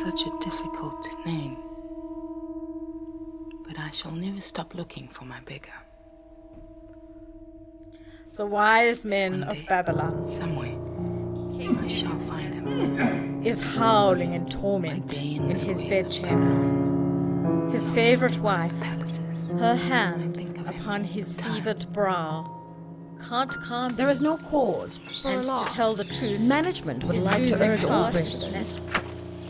such a difficult name. But I shall never stop looking for my beggar. The wise men One of day, Babylon. somewhere, I shall find him. Is howling in By torment day in the his squares of bedchamber. Babylon, His and on the favorite steps of wife, the palaces. her I hand think of him upon all his the time. fevered brow, can't calm There is no cause for and alarm. to tell the truth, Management would is like to losing urge all heart. residents.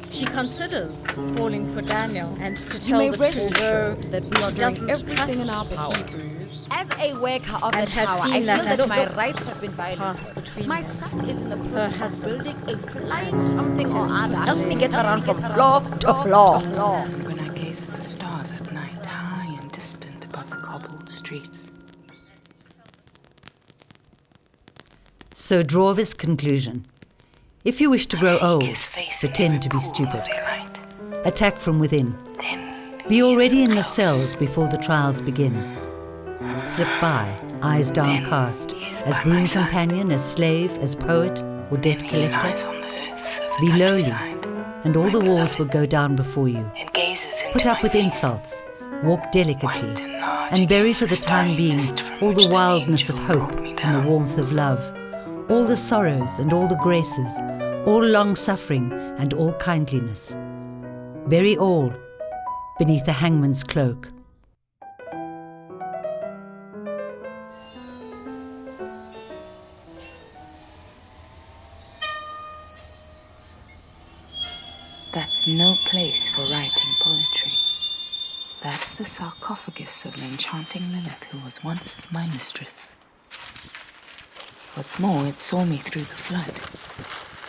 She considers calling for Daniel, and to You tell may the rest truth, assured that we are she doing doesn't everything in trust our the power. Hebrews. As a worker of And the has tower, seen I the feel that my look rights have been pass violated. between My them. son is in the Her process of husband building a flying something or is other. Help me pursuing get around from floor to floor. And when I gaze at the stars at night, high and distant above the cobbled streets. So draw this conclusion. If you wish to grow old, pretend to be stupid. Attack from within. Be already in the cells before the trials begin. Slip by, eyes downcast, as boon companion, as slave, as poet, or debt collector. Be lowly, and all the walls will go down before you. Put up with insults, walk delicately, and bury for the time being all the wildness of hope and the warmth of love, all the sorrows and all the graces, all long-suffering and all kindliness. Bury all beneath the hangman's cloak. That's no place for writing poetry. That's the sarcophagus of an enchanting Lilith who was once my mistress. What's more, it saw me through the flood.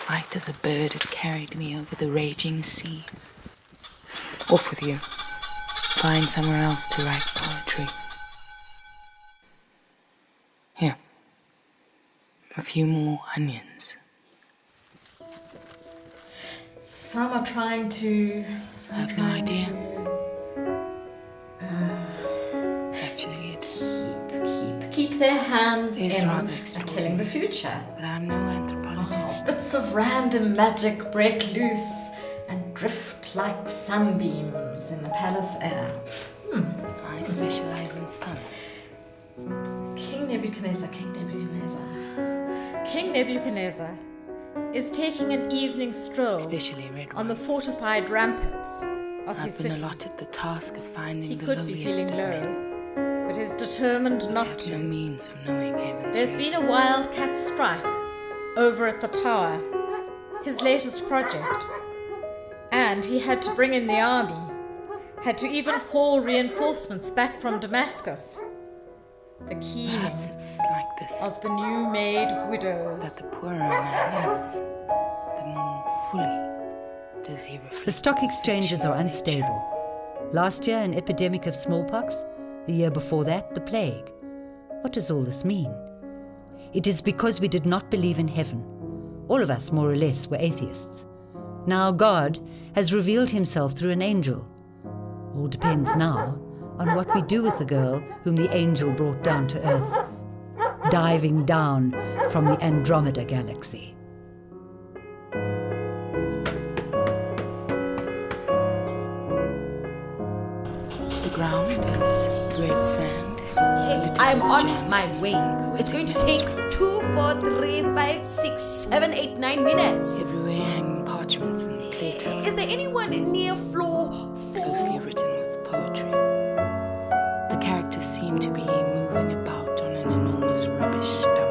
Light as a bird, it carried me over the raging seas. Off with you. Find somewhere else to write poetry. Here. A few more onions. Some are trying to. I have no idea. Actually, it's Keep their hands It's in rather and telling the future. but I'm no anthropologist. Bits of random magic break loose and drift like sunbeams in the palace air. I specialize in suns. King Nebuchadnezzar is taking an evening stroll Especially red on the ones. fortified ramparts of his I've been city. allotted the task of finding He the could be lowliest feeling of men. low, but is determined I not have to. no means of knowing heaven's There's reason. been a wildcat strike over at the tower, his latest project. And he had to bring in the army, had to even call reinforcements back from Damascus. The keening Perhaps it's like this, of the new made that widows. the poorer a man is, the more fully does he reflect The stock exchanges are reflection of nature. unstable. Last year, an epidemic of smallpox. The year before that, the plague. What does all this mean? It is because we did not believe in heaven. All of us, more or less, were atheists. Now God has revealed himself through an angel. All depends now on what we do with the girl whom the angel brought down to earth, diving down from the Andromeda galaxy. The ground is red sand. littered I'm with on jammed my way. It's going to take 2, 4, 3, 5, 6, 7, 8, 9 minutes. Everywhere hanging parchments and clay tablets, Is there anyone near floor 4? closely written with poetry. The characters seem to be moving about on an enormous rubbish dump.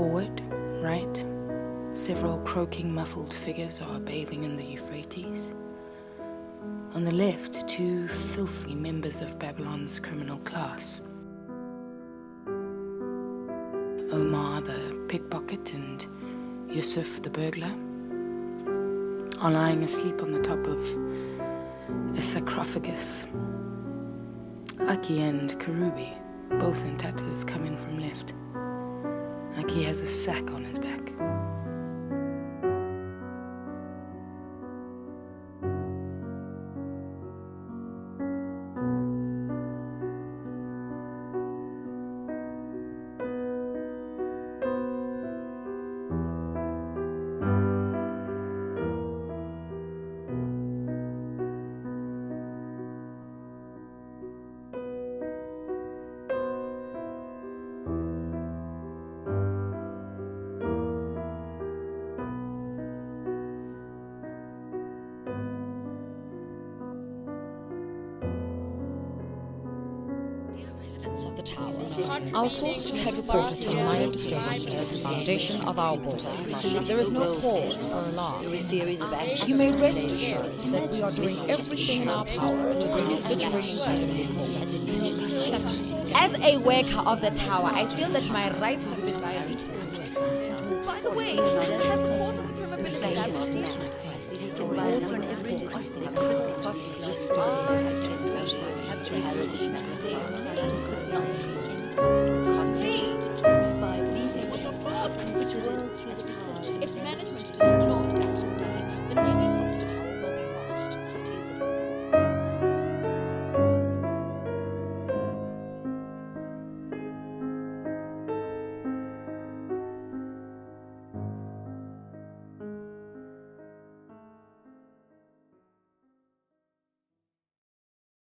Forward, right, several croaking, muffled figures are bathing in the Euphrates. On the left, two filthy members of Babylon's criminal class. Omar the pickpocket and Yusuf the burglar are lying asleep on the top of a sarcophagus. Aki and Karubi, both in tatters, come in from left. Aki has a sack on his back. Residents of the tower. Our sources have reported some minor disturbances at the foundation of our water. There is no cause for alarm. You may rest assured that we are doing everything in our power to bring the situation under control. As a worker of the tower, I feel that my rights have been violated. By the way, has the cause of the crime been established?